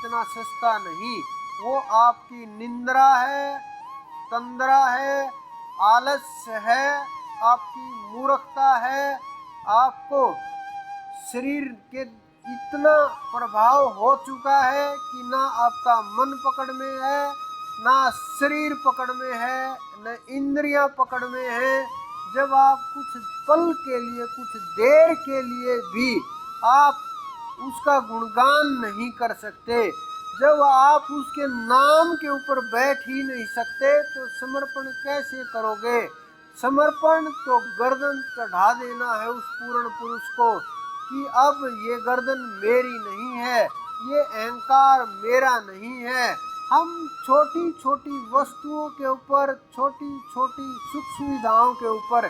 इतना सस्ता नहीं। वो आपकी निंद्रा है, तंद्रा है, आलस्य है, आपकी मूर्खता है। आपको शरीर के इतना प्रभाव हो चुका है कि ना आपका मन पकड़ में है, ना शरीर पकड़ में है, न इंद्रियां पकड़ में है। जब आप कुछ पल के लिए, कुछ देर के लिए भी आप उसका गुणगान नहीं कर सकते, जब आप उसके नाम के ऊपर बैठ ही नहीं सकते, तो समर्पण कैसे करोगे? समर्पण तो गर्दन चढ़ा देना है उस पूर्ण पुरुष को कि अब ये गर्दन मेरी नहीं है, ये अहंकार मेरा नहीं है। हम छोटी छोटी वस्तुओं के ऊपर, छोटी छोटी सुख सुविधाओं के ऊपर,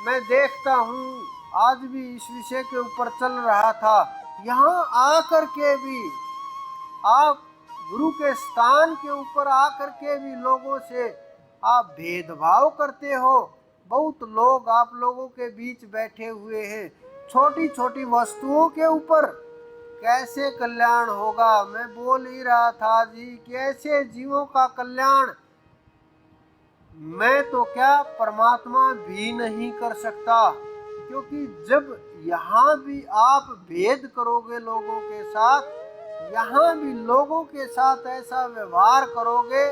मैं देखता हूँ आज भी इस विषय के ऊपर चल रहा था, यहाँ आकर के भी आप गुरु के स्थान के ऊपर आकर के भी लोगों से आप भेदभाव करते हो। बहुत लोग आप लोगों के बीच बैठे हुए हैं, छोटी छोटी वस्तुओं के ऊपर कैसे कल्याण होगा? मैं बोल ही रहा था जी, कैसे जीवों का कल्याण मैं तो क्या परमात्मा भी नहीं कर सकता। क्योंकि जब यहाँ भी आप भेद करोगे लोगों के साथ, यहाँ भी लोगों के साथ ऐसा व्यवहार करोगे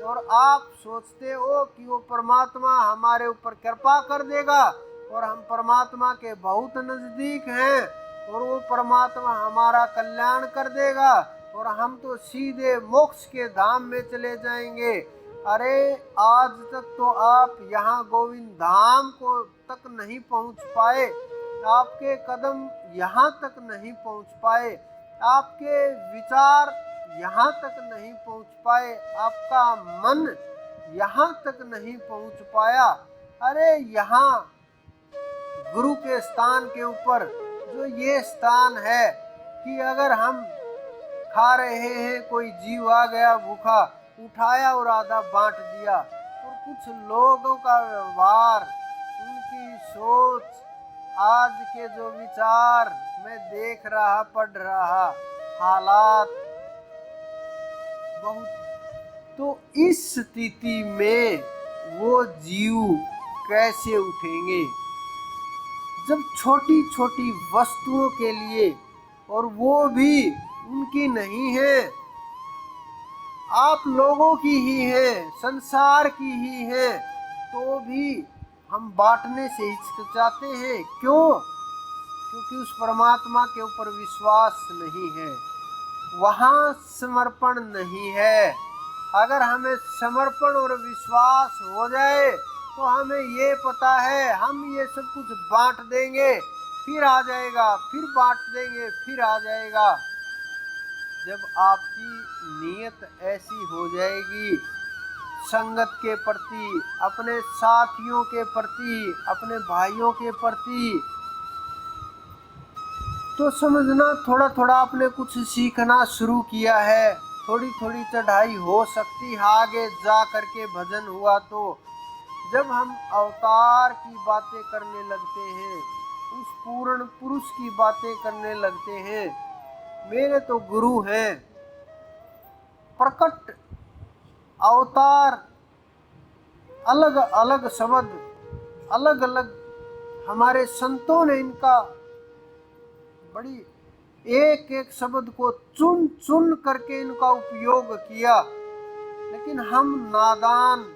और आप सोचते हो कि वो परमात्मा हमारे ऊपर कृपा कर देगा और हम परमात्मा के बहुत नजदीक हैं और वो परमात्मा हमारा कल्याण कर देगा और हम तो सीधे मोक्ष के धाम में चले जाएंगे। अरे आज तक तो आप यहाँ गोविंद धाम को तक नहीं पहुँच पाए, आपके कदम यहाँ तक नहीं पहुँच पाए, आपके विचार यहाँ तक नहीं पहुँच पाए, आपका मन यहाँ तक नहीं पहुँच पाया। अरे यहाँ गुरु के स्थान के ऊपर जो ये स्थान है कि अगर हम खा रहे हैं, कोई जीव आ गया भूखा, उठाया और आधा बांट दिया। और कुछ लोगों का व्यवहार, उनकी सोच, आज के जो विचार मैं देख रहा, पढ़ रहा, हालात बहुत, तो इस स्थिति में वो जीव कैसे उठेंगे जब छोटी छोटी वस्तुओं के लिए, और वो भी उनकी नहीं है, आप लोगों की ही है, संसार की ही है, तो भी हम बांटने से हिचकिचाते हैं। क्यों? क्योंकि उस परमात्मा के ऊपर विश्वास नहीं है, वहाँ समर्पण नहीं है। अगर हमें समर्पण और विश्वास हो जाए तो हमें ये पता है हम ये सब कुछ बांट देंगे, फिर आ जाएगा, फिर बांट देंगे, फिर आ जाएगा। जब आपकी नीयत ऐसी हो जाएगी संगत के प्रति, अपने साथियों के प्रति, अपने भाइयों के प्रति, तो समझना थोड़ा थोड़ा आपने कुछ सीखना शुरू किया है। थोड़ी थोड़ी चढ़ाई हो सकती है आगे जा करके भजन हुआ तो। जब हम अवतार की बातें करने लगते हैं, उस पूर्ण पुरुष की बातें करने लगते हैं, मेरे तो गुरु हैं, प्रकट अवतार, अलग अलग शब्द, अलग अलग हमारे संतों ने इनका बड़ी एक एक शब्द को चुन चुन करके इनका उपयोग किया। लेकिन हम नादान,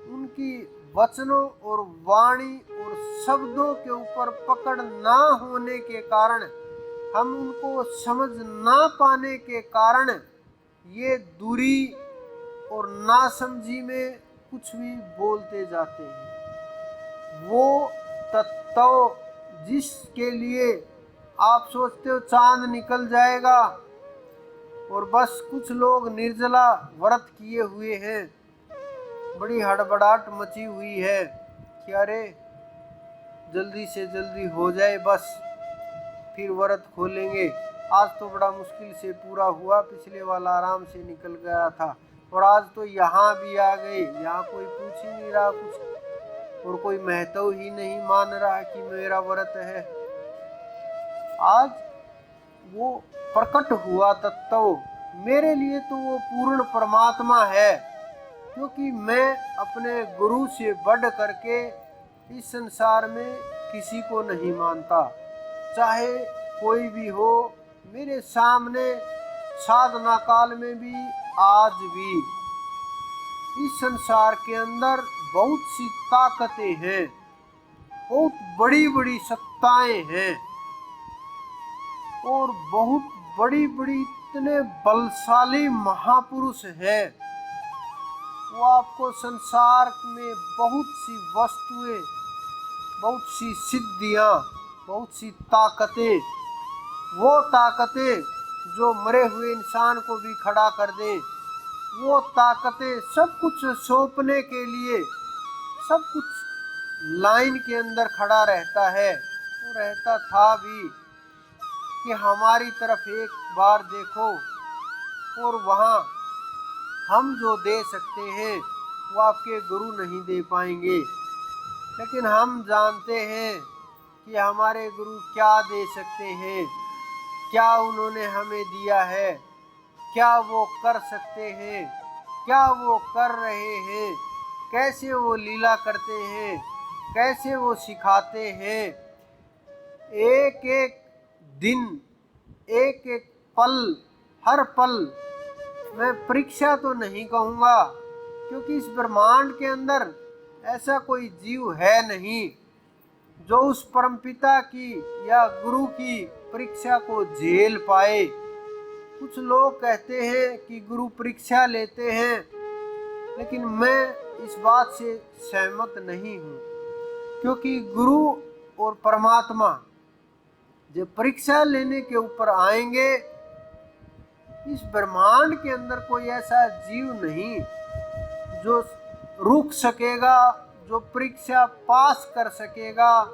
उनकी वचनों और वाणी और शब्दों के ऊपर पकड़ ना होने के कारण, हम उनको समझ ना पाने के कारण ये दूरी और नासमझी में कुछ भी बोलते जाते हैं। वो तत्व जिसके लिए आप सोचते हो चांद निकल जाएगा, और बस कुछ लोग निर्जला व्रत किए हुए हैं, बड़ी हड़बड़ाहट मची हुई है कि अरे जल्दी से जल्दी हो जाए, बस फिर व्रत खोलेंगे। आज तो बड़ा मुश्किल से पूरा हुआ, पिछले वाला आराम से निकल गया था, और आज तो यहाँ भी आ गए, यहाँ कोई पूछ ही नहीं रहा कुछ, और कोई महत्व ही नहीं मान रहा कि मेरा व्रत है। आज वो प्रकट हुआ तत्व मेरे लिए तो वो पूर्ण परमात्मा है, क्योंकि मैं अपने गुरु से बढ़ करके इस संसार में किसी को नहीं मानता। चाहे कोई भी हो, मेरे सामने साधना काल में भी, आज भी इस संसार के अंदर बहुत सी ताकतें हैं, बहुत बड़ी बड़ी सत्ताएं हैं और बहुत बड़ी बड़ी इतने बलशाली महापुरुष हैं। वो आपको संसार में बहुत सी वस्तुएं, बहुत सी सिद्धियां, बहुत सी ताकतें, वो ताकतें जो मरे हुए इंसान को भी खड़ा कर दे, वो ताकतें सब कुछ सौंपने के लिए सब कुछ लाइन के अंदर खड़ा रहता है। वो रहता था भी कि हमारी तरफ एक बार देखो, और वहाँ हम जो दे सकते हैं वो आपके गुरु नहीं दे पाएंगे। लेकिन हम जानते हैं कि हमारे गुरु क्या दे सकते हैं, क्या उन्होंने हमें दिया है, क्या वो कर सकते हैं, क्या वो कर रहे हैं, कैसे वो लीला करते हैं, कैसे वो सिखाते हैं। एक एक दिन, एक एक पल, हर पल, मैं परीक्षा तो नहीं कहूँगा, क्योंकि इस ब्रह्मांड के अंदर ऐसा कोई जीव है नहीं जो उस परमपिता की या गुरु की परीक्षा को झेल पाए। कुछ लोग कहते हैं कि गुरु परीक्षा लेते हैं, लेकिन मैं इस बात से सहमत नहीं हूँ, क्योंकि गुरु और परमात्मा जब परीक्षा लेने के ऊपर आएंगे, इस ब्रह्मांड के अंदर कोई ऐसा जीव नहीं जो रुक सकेगा, जो परीक्षा पास कर सकेगा,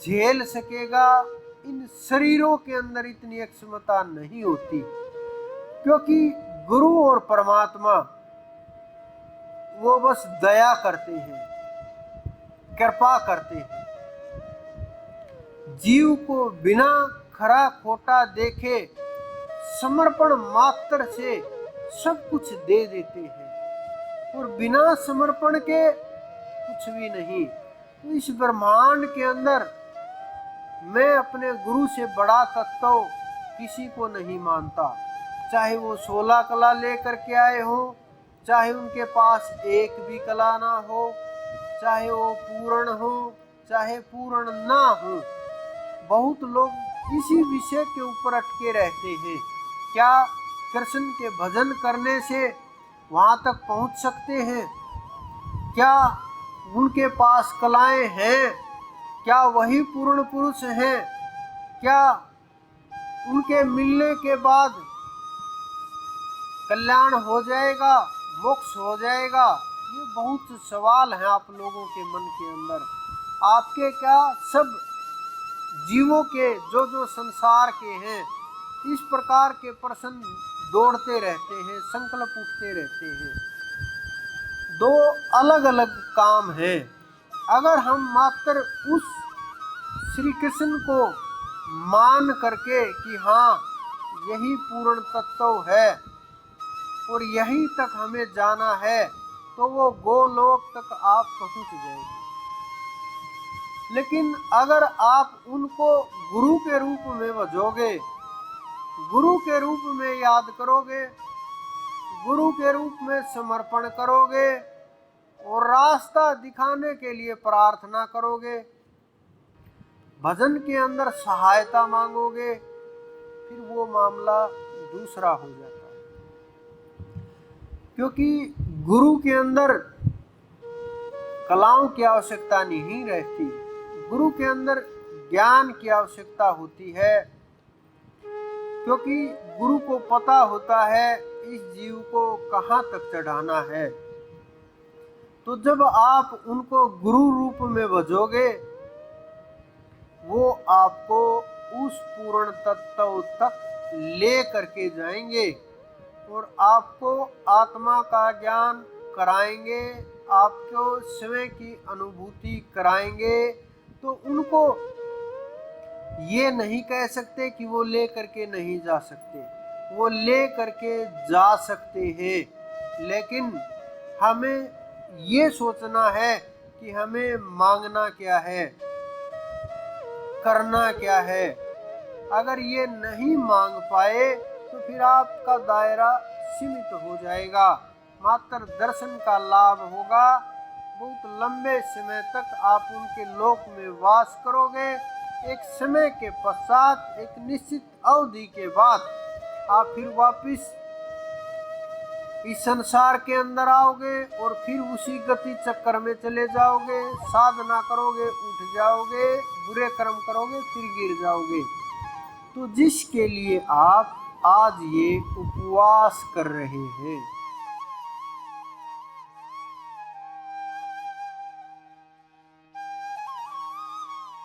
झेल सकेगा। इन शरीरों के अंदर इतनी क्षमता नहीं होती, क्योंकि गुरु और परमात्मा वो बस दया करते हैं, कृपा करते हैं। जीव को बिना खरा खोटा देखे समर्पण मात्र से सब कुछ दे देते हैं, और बिना समर्पण के कुछ भी नहीं। तो इस ब्रह्मांड के अंदर मैं अपने गुरु से बड़ा तत्व किसी को नहीं मानता, चाहे वो 16 कला लेकर के आए हो, चाहे उनके पास एक भी कला ना हो, चाहे वो पूर्ण हो, चाहे पूर्ण ना हो। बहुत लोग इसी विषय के ऊपर अटके रहते हैं। क्या कृष्ण के भजन करने से वहाँ तक पहुँच सकते हैं? क्या उनके पास कलाएं हैं? क्या वही पूर्ण पुरुष हैं? क्या उनके मिलने के बाद कल्याण हो जाएगा, मोक्ष हो जाएगा? ये बहुत सवाल हैं आप लोगों के मन के अंदर। आपके क्या सब जीवों के जो जो संसार के हैं, इस प्रकार के प्रश्न दौड़ते रहते हैं, संकल्प उठते रहते हैं। दो अलग अलग काम हैं। अगर हम मात्र उस श्री कृष्ण को मान करके कि हाँ यही पूर्ण तत्व है और यहीं तक हमें जाना है, तो वो गोलोक तक आप पहुंच जाएंगे। लेकिन अगर आप उनको गुरु के रूप में भजोगे, गुरु के रूप में याद करोगे, गुरु के रूप में समर्पण करोगे और रास्ता दिखाने के लिए प्रार्थना करोगे, भजन के अंदर सहायता मांगोगे, फिर वो मामला दूसरा हो जाता है। क्योंकि गुरु के अंदर कलाओं की आवश्यकता नहीं रहती, गुरु के अंदर ज्ञान की आवश्यकता होती है। क्योंकि गुरु को पता होता है इस जीव को कहाँ तक चढ़ाना है। तो जब आप उनको गुरु रूप में भजोगे, वो आपको उस पूर्ण तत्व तक ले करके जाएंगे और आपको आत्मा का ज्ञान कराएंगे, आपको स्वयं की अनुभूति कराएंगे। तो उनको ये नहीं कह सकते कि वो ले करके नहीं जा सकते। वो ले करके जा सकते हैं। लेकिन हमें ये सोचना है कि हमें मांगना क्या है, करना क्या है। अगर ये नहीं मांग पाए तो फिर आपका दायरा सीमित हो जाएगा, मात्र दर्शन का लाभ होगा। बहुत लंबे समय तक आप उनके लोक में वास करोगे। एक समय के पश्चात, एक निश्चित अवधि के बाद आप फिर वापिस इस संसार के अंदर आओगे और फिर उसी गति चक्कर में चले जाओगे। साधना करोगे, उठ जाओगे, बुरे कर्म करोगे, फिर गिर जाओगे। तो जिसके लिए आप आज ये उपवास कर रहे हैं,